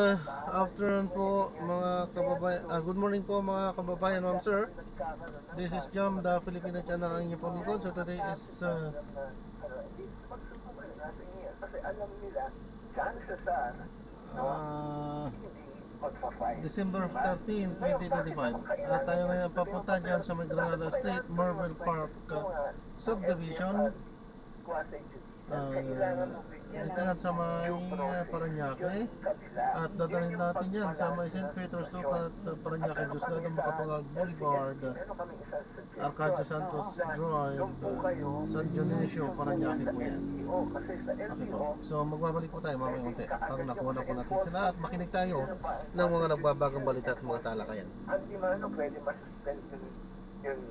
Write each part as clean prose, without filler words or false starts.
Afternoon po mga kababayan. Good morning po mga kababayan, ma'am sir. This is Jam, the Filipino channel ang inyong pamikon. So today is December 13, 2025. At tayo ngayon papunta dyan sa may Granada Street, Marvel Park Subdivision. Dito yan sa may Paranaque. At dadalhin natin yan sa may St. Peter's Oak at Paranaque, Diosdado Macapagal Boulevard, Arcadio Santos Drive, San Dionisio, Paranaque po yan. Okay po. So magbabalik po tayo mamaya unti pag nakuha na po natin sila at makinig tayo ng mga nagbabagang balita at mga talakayan. Hindi man pwede masuspend yung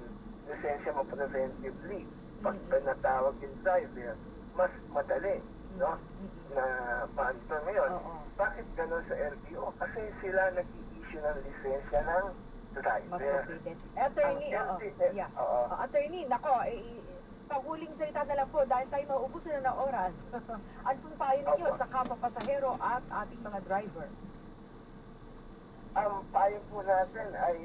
lisensya mo preventively. Pag natawag yung driver, mas madali, no? Na maanto ngayon. Bakit gano'n sa LTO? Kasi sila nag-i-issue ng lisensya ng driver. Attorney, attorney, nako, panghuling salita na lang po dahil tayo mauubusan na ng oras. Ano pong payo ninyo sa kapapasahero at ating mga driver? Ang payo po natin ay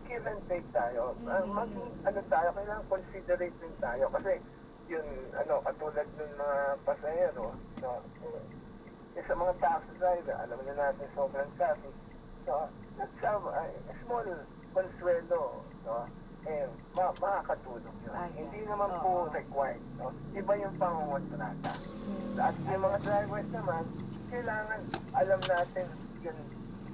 give and take tayo. Kailangan considerate din tayo. Kasi yun, katulad ng mga pasahero, no, sa mga taxi driver, alam na natin sobrang traffic. So, let's have a small consuelo, no? Makakatulong yun. Hindi naman po required, no? Iba yung pangungontrata. At yung mga drivers naman, kailangan alam natin yun,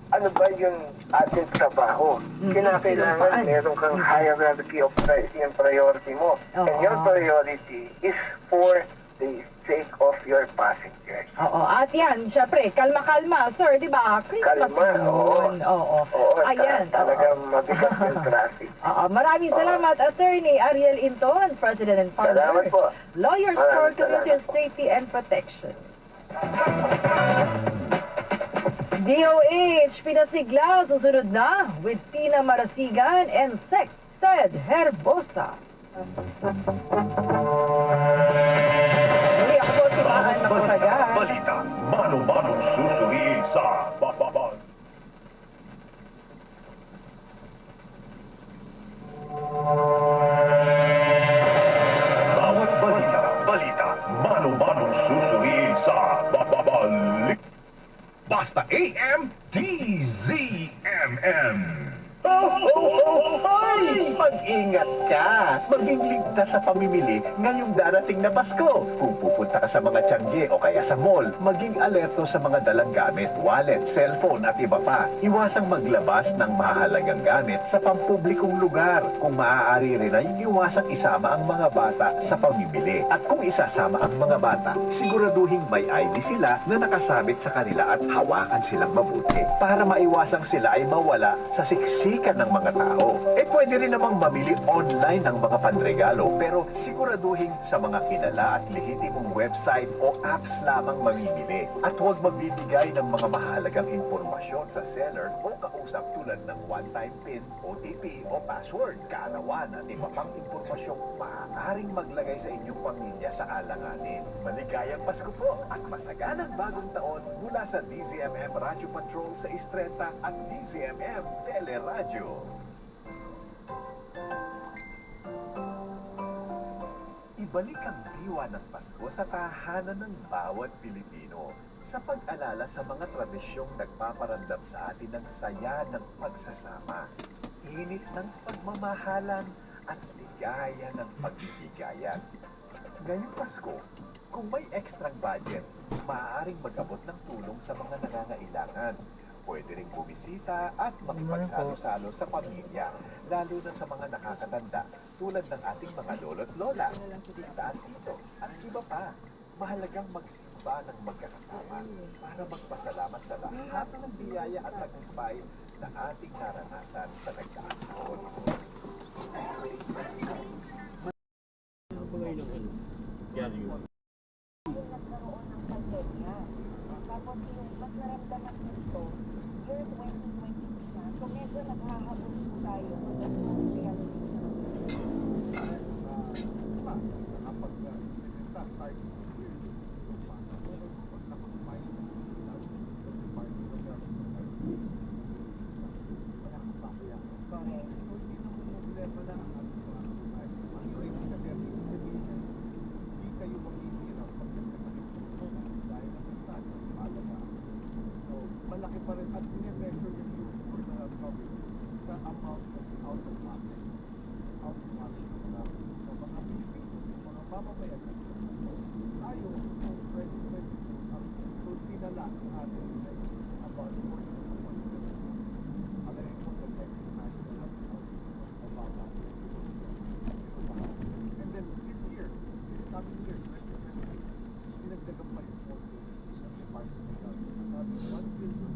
ano ba yung ating trabaho. Kinakailangan meron kang hierarchy of yung priority mo. And your priority is for the sake of your passengers. Oo, at yan, syempre, kalma-kalma, sir, di ba? Kalma, oo. Ayan. Talagang mabigat yung traffic. Maraming salamat, Attorney Ariel Inton, President and Founder. Salamat po. Lawyers for Community Safety and Protection. DOH, pinasigla, susunod na with Tina Marasigan and Sex Said Herbosa. Muli ako po si Mahan Makasagan. Balita, mano-manong susuriin sa bababag. Bawat balita, mano-manong susuriin sa bababalik. Basta AM, DZMM. Hoy! Mag-ingat ka! Maging ligtas sa pamimili ngayong darating na Pasko. Kung pupunta ka sa mga tiyangge o kaya sa mall, maging alerto sa mga dalang gamit, wallet, cellphone at iba pa. Iwasang maglabas ng mahalagang gamit sa pampublikong lugar. Kung maaari rin ay iwasang isama ang mga bata sa pamimili. At kung isasama ang mga bata, siguraduhin may ID sila na nakasabit sa kanila at hawakan silang mabuti para maiwasang sila ay mawala sa siksikan ng mga tao. Pwede rin namang mamili online ng mga panregalo pero siguraduhin sa mga kilala at lehitimong website o apps lamang mamimili. At huwag magbibigay ng mga mahalagang impormasyon sa seller o kausap tulad ng one-time PIN, OTP o password, kaarawan at iba pang impormasyong maaaring maglagay sa inyong pamilya sa alanganin. Maligayang Pasko po at masaganang bagong taon mula sa DZMM Radio Patrol sa Istreta at DZMM Teleradyo. Ibalik ang diwa ng Pasko sa tahanan ng bawat Pilipino sa pag-alala sa mga tradisyong nagpaparamdam sa atin ng saya ng pagsasama, init ng pagmamahalan at ligaya ng pagbibigayan. Ngayong Pasko, kung may ekstrang budget, maaaring mag-abot ng tulong sa mga nangangailangan. Pwede ring bumisita at makipagsalo-salo sa pamilya, lalo na sa mga nakakatanda, tulad ng ating mga lolo't lola, tita at tito, at iba pa. Mahalagang magsimba ng magkakasama para magpasalamat sa lahat ng biyaya at tagumpay na ating naranasan sa nagdaang taon. Tapos yung mas naramdaman dito, year 2020 na, so medyo naghahabol tayo malaki pa rin at in-measure yung use for the public sa amount of out of market. Out of market na sa mga Pilipino, mga mamamayan na tayo kung 2020 ang tinala ng ating about 40 alayin mo the next national output of Obama. And then this year, this coming year, 2020, pinagdagan pa yung 40 sa parts of the country. Sabi, 1 billion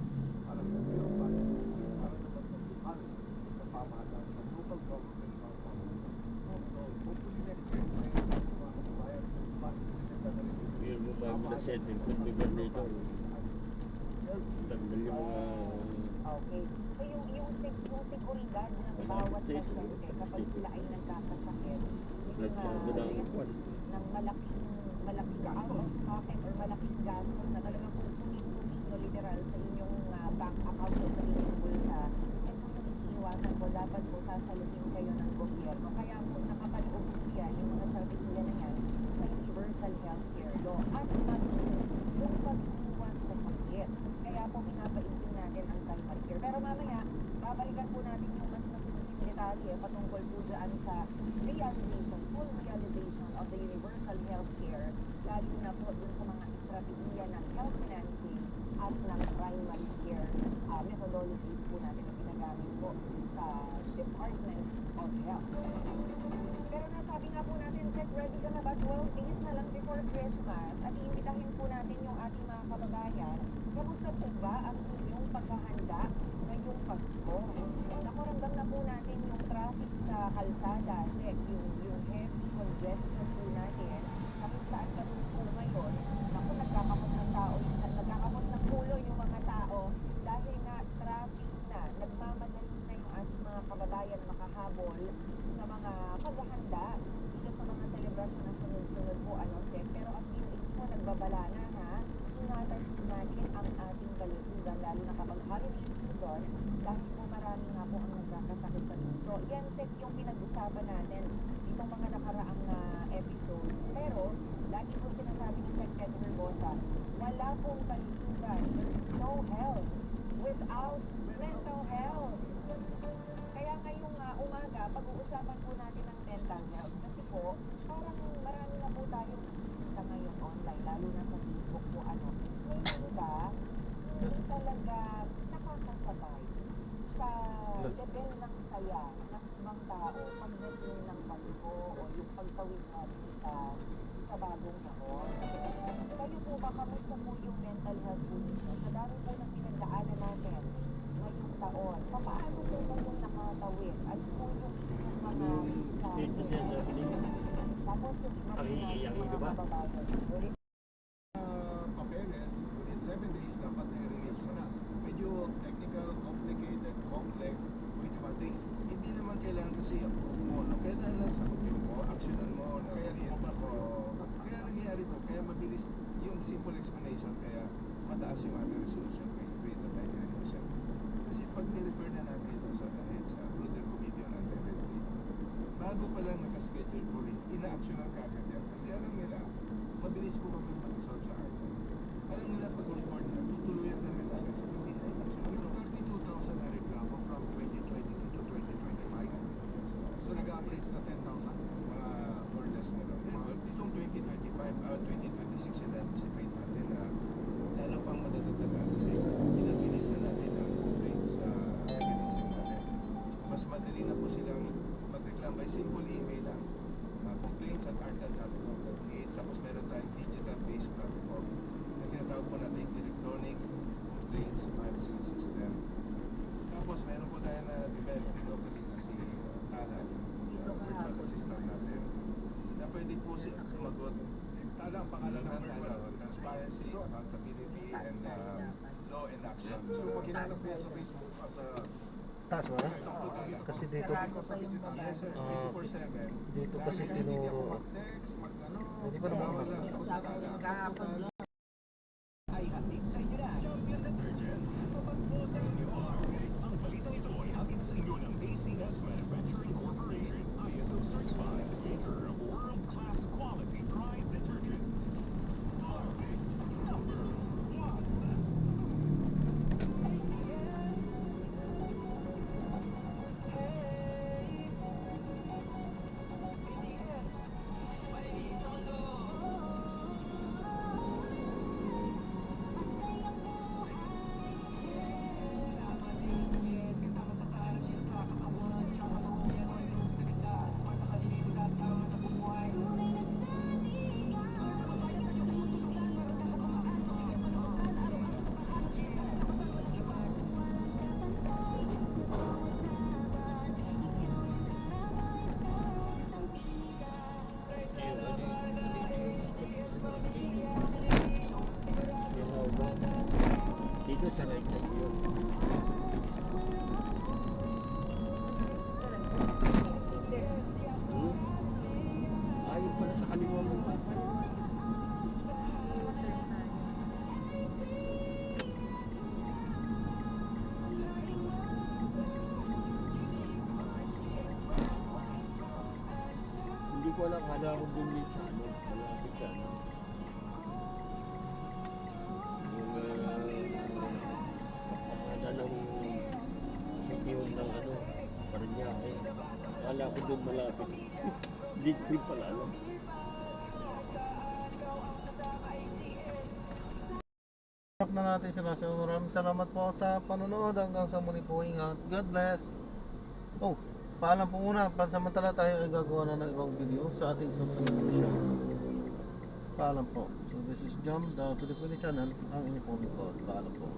para sa zero budget, para naman sa lokal sa pamahalaan, sa local government pamahalaan. So, hopefully next year, may mga kababayan, pinagdagan rin. Yung mobile mo na setting, pagbigan nito. Tanggal yung mga... Okay. So yung seguridad ng bawat pasyente kapag sila ay nagkakasakit, ng malaking out of pocket or malaking gastos na talagang pupunin-punin literal sa inyong bank account o sa inyong bulsa, eh kung nag-iiwasan po, dapat po sasaluhin kayo ng gobyerno. Kaya po nakapaloob yan, yung mga service nila na yan, sa Universal Healthcare Law at yung pag-iwas sa sakit. Kaya po pinapaigting natin ang primary care. Pero mamaya, babalikan po natin yung mas masusing detalye patungkol po dyan sa realization, full realization of the universal healthcare, lalo na po dun sa mga estrategiya ng health financing at ng primary care methodologies po natin na ginagamit po sa Department of Health. Pero nasabi nga po natin, Seth, ready ka na ba? 12 days na lang before Christmas at iimbitahin po natin yung ating mga kababayan. Kamusta po ba ang inyong paghahanda ngayong Pasko? Naku, ramdam na po natin yung traffic sa kalsada, Seth, yung heavy congestion po natin. Kahit saan kami po ngayon, naku, nagkakamot ng tao, nagkakamot ng ulo yung mga tao dahil nga traffic na, nagmamadali na yung ating mga kababayan makahabol sa mga paghahanda dito sa mga selebrasyon na sunod-sunod po, Seth. Pero at least po, nagbabala na, ha? Ingatan natin ang ating kalusugan, lalo na kapag holiday season, dahil po marami nga po ang nagkakasakit sa puso. Yan, Seth, yung pinag-usapan natin itong mga nakaraang episode. Pero, lagi po sinasabi ni Seth Ed Herbosa, wala pong kalusugan, there's no health without mental health. Kaya ngayong umaga, pag-uusapan po natin ang mental health. Kasi po, parang marami na po tayong nakikita ngayon online, lalo na sa Facebook po, ngayon ba, hindi talaga nakakasabay sa level ng saya ng ibang tao pagdating ng Pasko o yung pagtawid natin sa bagong taon. Kayo po ba, kamusta po yung mental health po ninyo? Sa dami po ng pinagdaanan natin ngayong taon, paano po kayong nakatawid? Ano po yung mga tapos yung mga bababayan? Papeles, within 7 days dapat i-release mo na. Medyo technical, complicated, complex, with 1 day. Hindi naman kailangan kasi approve mo, no? Kailangan lang sagutin mo, actionan mo, kaya kaya nangyayari to, kaya mabilis yung simple explanation, kaya mataas yung ating resolution rate na tayo resolution. Kasi pag nirefer na natin ito sa Prudent Committee on Anti-Rate, bago pa lang nakaschedule for it, ina-actionan ka agad yan. Kasi alam nila, mabilis po kami mag-resolve sa atin. Alam nila pag on-board na, tutuluyan na nila agad sa hindi na i-action. 32,000 na reklamo from 2022 to 2025. So nag-average na 10,000 mga more or less na lang. Well, itong 2026 yun anticipate natin na lalo pang madadagdagan kasi pinabilis na natin ang complaints sa mechanism natin. Mas madali na po silang mag-reclam by simple email lang. Complaints at artan.gov.ph. Tapos meron tayong digital-based platform na tinatawag po natin electronic complaints management system. Tapos meron po tayo na develop locally na si Tala, virtual assistant natin, na pwede po siya sumagot. Tala ang pangalan ng Tala, transparency, accountability, and law and action. So pag hinanap niya sa Facebook as a Taas mo na? Kasi dito, dito kasi tinuro. Hindi ko naman makita. Ay hatid sa inyo na. Champion Detergent. Mapagpo sa inyo. Ang balitang ito ay hatid sa inyo ng ACS Manufacturing Corporation. ISO certified maker of world-class quality dry detergent. Number 1. Dito sa right side yun. Hmm? Ayun pala sa kaliwa mo pa. Hindi ko alam, kala ko bumili sa ano, malapit sa ano. Yung kapakanan ng city hall ng ano, Parañaque. Kala ko doon malapit. Hindi ko rin pala alam. Stop na natin sila. So maraming salamat po sa panonood. Hanggang sa muli po. Ingat. God bless. Oh, paalam po muna. Pansamantala tayo ay gagawa na ng ibang video sa ating susunod na show. Paalam po. So this is John, the Filipino channel. Ang inyong po. Paalam po.